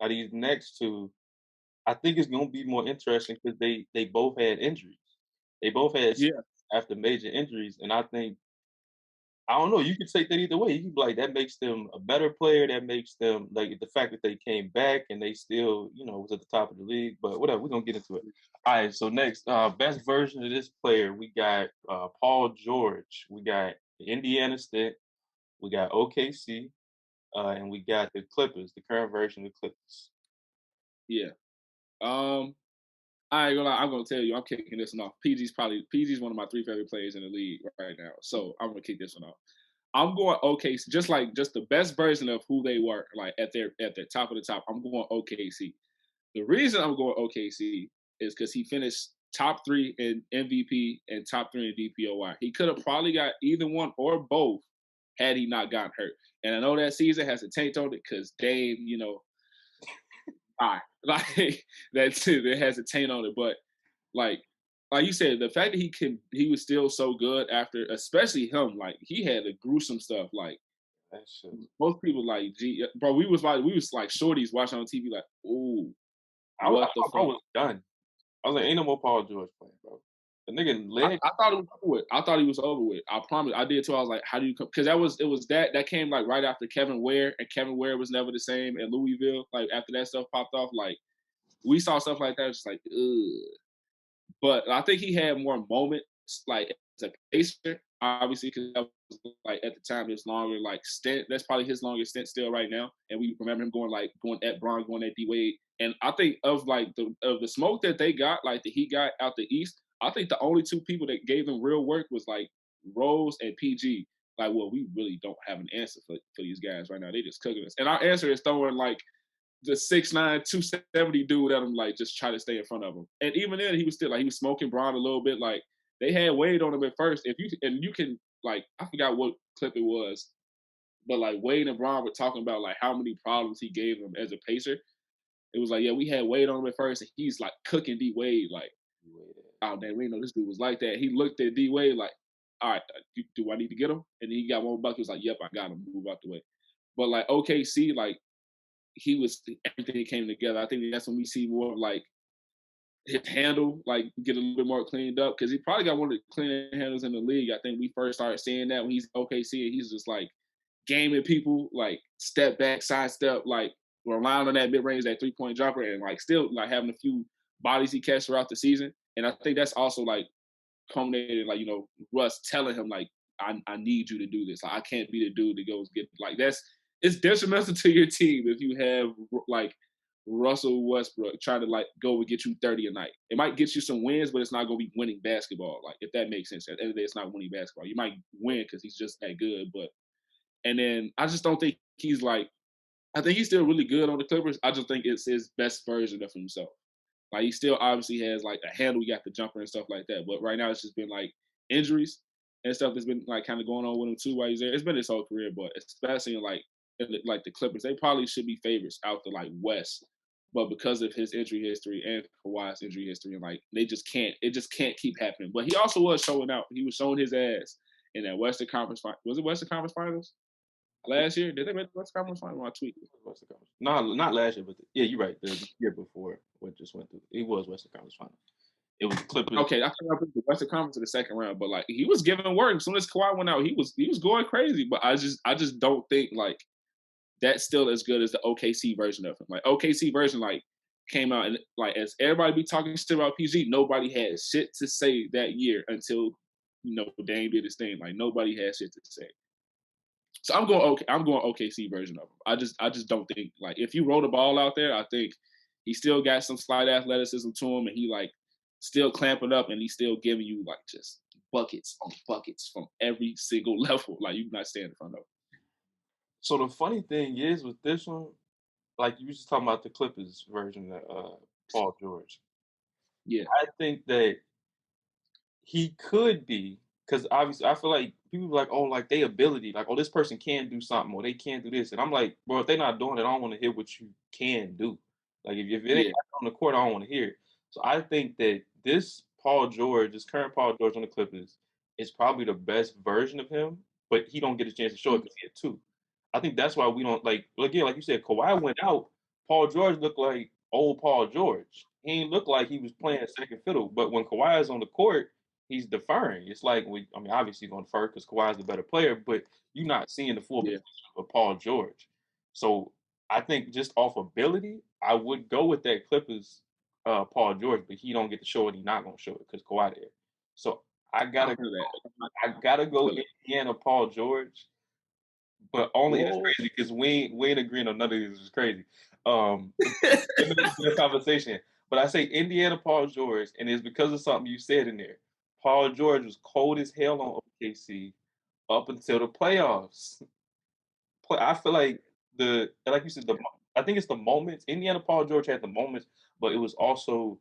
Now these next two, I think it's gonna be more interesting because they both had injuries. They both had Yeah, after major injuries, and I think I don't know. You could take that either way. You could be like that makes them a better player. That makes them like the fact that they came back and they still, was at the top of the league. But whatever, we're gonna get into it. All right. So next, best version of this player, we got Paul George. We got the Indiana Stick. We got OKC, and we got the Clippers, the current version of the Clippers. yeah. Um, I ain't gonna lie, I'm gonna tell you, I'm kicking this one off. PG's one of my three favorite players in the league right now. So I'm gonna kick this one off. I'm going OKC, just the best version of who they were, like at their top of the top. I'm going OKC. The reason I'm going OKC is because he finished top three in MVP and top three in DPOY. He could have probably got either one or both had he not gotten hurt. And I know that season has a taint on it because Dame, like that's it. It has a taint on it. But like like you said, the fact that he was still so good after, especially him, like he had the gruesome stuff. Like That shit. most people, like, gee, bro, we was like shorties watching on TV, like, ooh, I what the I fuck? was done. I was like, ain't no more Paul George playing, bro. The nigga I, leg. I thought it was over with. I thought he was over with. I promise. I did too. I was like, how do you come? Because that came like right after Kevin Ware, and Kevin Ware was never the same in Louisville. Like after that stuff popped off, like we saw stuff like that. It's just like, ugh. But I think he had more moments, like as a pacer, obviously, because that was like at the time his longer like stint. That's probably his longest stint still right now. And we remember him going at Bron, going at D Wade. And I think of like the smoke that they got, like that he got out the East. I think the only two people that gave him real work was like Rose and PG. Like, well, we really don't have an answer for these guys right now. They just cooking us. And our answer is throwing like the 6'9", 270 dude at him, like just try to stay in front of him. And even then, he was still like he was smoking Braun a little bit. Like they had Wade on him at first. If you and you can like I forgot what clip it was, but like Wade and Braun were talking about like how many problems he gave them as a pacer. It was like, yeah, we had Wade on him at first, and he's like cooking D Wade. Like, oh damn, we didn't know this dude was like that. He looked at D Wade like, all right, do I need to get him? And then he got one bucket. He was like, yep, I got him. Move out the way. But like OKC, like he was everything came together. I think that's when we see more of like his handle, like get a little bit more cleaned up because he probably got one of the cleanest handles in the league. I think we first started seeing that when he's OKC and he's just like gaming people, like step back, side step, like relying on that mid range, that 3-point jumper, and like still like having a few bodies he catch throughout the season. And I think that's also like culminated, like Russ telling him like, I need you to do this. Like, I can't be the dude that goes get like that's it's detrimental to your team if you have like Russell Westbrook trying to like go and get you 30 a night. It might get you some wins, but it's not going to be winning basketball. Like if that makes sense. At the end of the day, it's not winning basketball. You might win because he's just that good, but and then I just don't think he's like. I think he's still really good on the Clippers. I just think it's his best version of himself. Like he still obviously has like a handle, he got the jumper and stuff like that. But right now it's just been like injuries and stuff that's been like kind of going on with him too while he's there. It's been his whole career, but especially like the Clippers, they probably should be favorites out the like West. But because of his injury history and Kawhi's injury history, and like it just can't keep happening. But he also was showing out. He was showing his ass in that Western Conference. Was it Western Conference Finals last year? Did they make the Western Conference Finals? I tweeted. Western Conference. No, not last year, but yeah, you're right. The year before what just went through. It was Western Conference Final. It was the Clippers. Okay, I think I picked the Western Conference in the second round, but like he was giving work. As soon as Kawhi went out, he was going crazy. But I just don't think like that's still as good as the OKC version of him. Like OKC version like came out and like as everybody be talking shit about PG, nobody had shit to say that year until Dame did his thing. Like nobody had shit to say. So I'm going OKC version of him. I just don't think like if you roll the ball out there, I think he still got some slight athleticism to him, and he like still clamping up, and he's still giving you like just buckets on buckets from every single level. Like you not staying in front of. Him. So the funny thing is with this one, like you was just talking about the Clippers version of Paul George. Yeah, I think that he could be because obviously I feel like people be like, oh, like they ability, like, oh, this person can do something or they can't do this. And I'm like, bro, if they're not doing it, I don't want to hear what you can do. Like if it ain't yeah, on the court, I don't want to hear it. So I think that this Paul George, this current Paul George on the Clippers, is probably the best version of him, but he don't get a chance to show it mm, because he had two. I think that's why we don't like again, like you said, Kawhi went out, Paul George looked like old Paul George. He ain't look like he was playing second fiddle. But when Kawhi is on the court, he's deferring. It's like obviously going to defer because Kawhi's the better player, but you're not seeing the full Yeah. potential of Paul George. So I think just off ability, I would go with that Clippers Paul George, but he don't get to show it. He's not gonna show it because Kawhi there. So I gotta go Indiana Paul George, but only it's crazy because we ain't agreeing on none of these. Is crazy. It's conversation. But I say Indiana Paul George, and it's because of something you said in there. Paul George was cold as hell on OKC up until the playoffs. I feel like like you said, I think it's the moments. Indiana Paul George had the moments, but it was also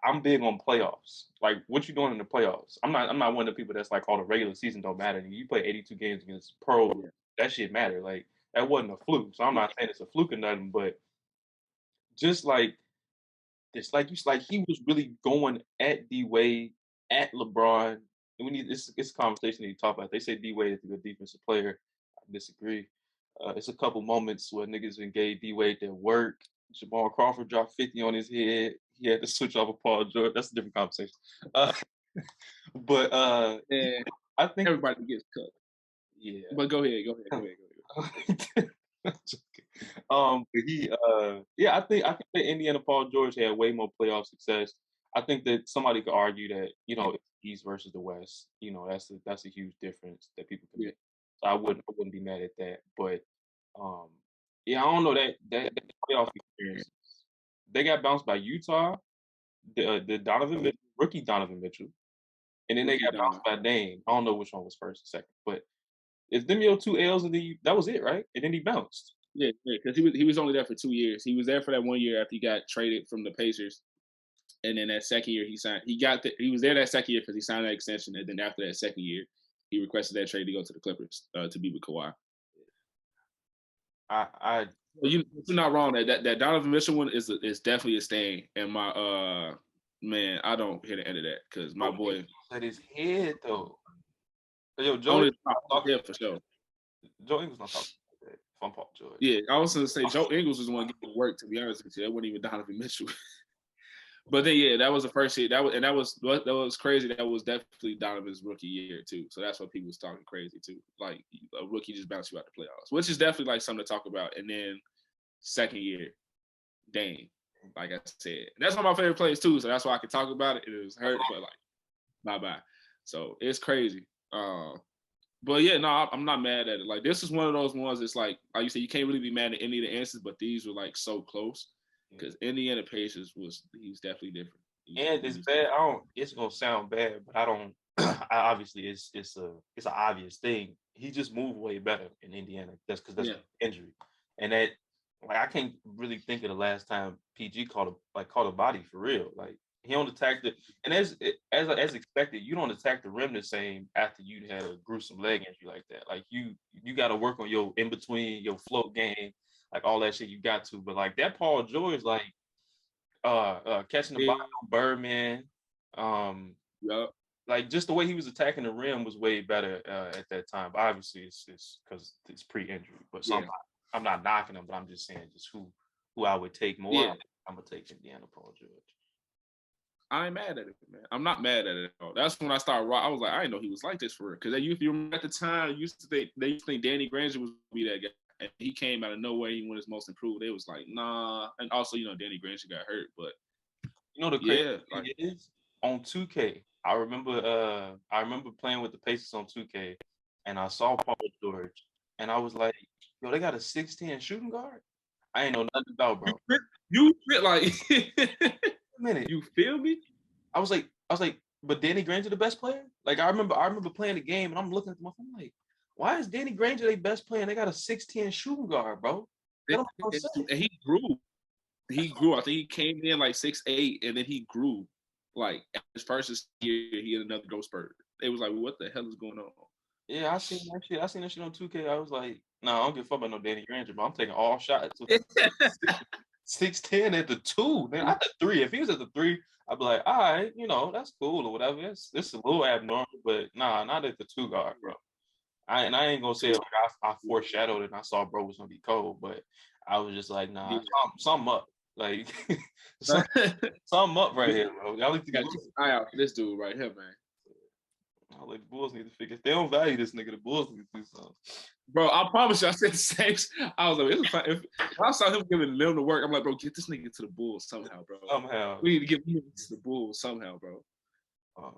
I'm big on playoffs. Like what you doing in the playoffs. I'm not one of the people that's like, the regular season don't matter. You play 82 games against pro, that shit matter. Like that wasn't a fluke. So I'm not saying it's a fluke or nothing, but just like it's like he was really going at D Wade, at LeBron. And we need this. It's a conversation that you talk about. They say D Wade is a good defensive player. I disagree. It's a couple moments where niggas been gave D Wade their work. Jamal Crawford dropped 50 on his head. He had to switch off of Paul George. That's a different conversation. But I think everybody gets cut. Yeah. But go ahead. But I think that Indiana Paul George had way more playoff success. I think that somebody could argue that, it's East versus the West. That's a huge difference that people can make. So I wouldn't be mad at that. But I don't know that playoff experience. They got bounced by Utah, the rookie Donovan Mitchell, and then they got bounced by Dame. I don't know which one was first or second, but it's them your 2 L's, and then that was it, right? And then he bounced. Yeah, because he was only there for 2 years. He was there for that 1 year after he got traded from the Pacers, and then that second year he signed. He was there that second year because he signed that extension, and then after that second year, he requested that trade to go to the Clippers to be with Kawhi. You're not wrong. That Donovan Mitchell one is definitely a stain, and my man, I don't hear the end of that because my boy at his head though. Yo, Joe Ingles for sure. Joe Ingles not talking about that. From Paul George. Yeah, I was gonna say Joe Ingles was the one getting work. To be honest with you, that wasn't even Donovan Mitchell. But then that was the first year. That was crazy. That was definitely Donovan's rookie year too. So that's what people was talking crazy too. Like a rookie just bounced you out the playoffs, which is definitely like something to talk about. And then second year, Dame, like I said, that's one of my favorite players too. So that's why I could talk about it. It was hurt, but like bye. So it's crazy. But yeah, no, I'm not mad at it. Like this is one of those ones. It's like you said, you can't really be mad at any of the answers, but these were like so close. Because Indiana Pacers he's definitely different. And it's bad. It's gonna sound bad, but I don't. Obviously, it's an obvious thing. He just moved way better in Indiana. That's because that's injury, and that I can't really think of the last time PG caught a body for real. Like he don't attack and as expected, you don't attack the rim the same after you had a gruesome leg injury like that. Like you got to work on your in between, your float game. Like all that shit you got to, but like that Paul George, like catching the ball on Birdman, like just the way he was attacking the rim was way better at that time. But obviously, it's because it's pre-injury. But I'm not knocking him, but I'm just saying just who I would take more. Yeah. I'm gonna take Indiana Paul George. I ain't mad at it, man. I'm not mad at it at all. That's when I started. I was like, I didn't know he was like this for real. Because if you remember at the time, they used to think Danny Granger was gonna be that guy. And he came out of nowhere. He won his most improved. It was like, nah. And also, Danny Granger got hurt. But the crazy thing is on 2K. I remember playing with the Pacers on 2K, and I saw Paul George, and I was like, yo, they got a 6'10" shooting guard. I ain't know nothing about, bro. You feel like a minute. You feel me? I was like, but Danny Granger the best player? Like I remember playing the game, and I'm looking at my phone like, why is Danny Granger their best player? And they got a 6'10" shooting guard, bro. And he grew. He grew. I think he came in like 6'8", and then he grew. Like his first year, he had another growth spurt. It was like, what the hell is going on? Yeah, I seen that shit. I seen that shit on 2K. I was like, nah, I don't give a fuck about no Danny Granger, but I'm taking all shots. 6'10" at the 2, man. At the 3. If he was at the 3, I'd be like, all right, that's cool or whatever. It's a little abnormal, but nah, not at the 2 guard, bro. I ain't gonna say it like I foreshadowed it and I saw bro was gonna be cold, but I was just like, nah, Yeah. something up. Like something up right here, bro. Y'all need to Got to eye out for this dude right here, man. Like the Bulls need to figure. If they don't value this nigga, the Bulls need to do something. Bro, I promise you, I said the same. I was like, if I saw him giving Lil to work, I'm like, bro, get this nigga to the Bulls somehow, bro. Somehow. We need to get him to the Bulls somehow, bro. I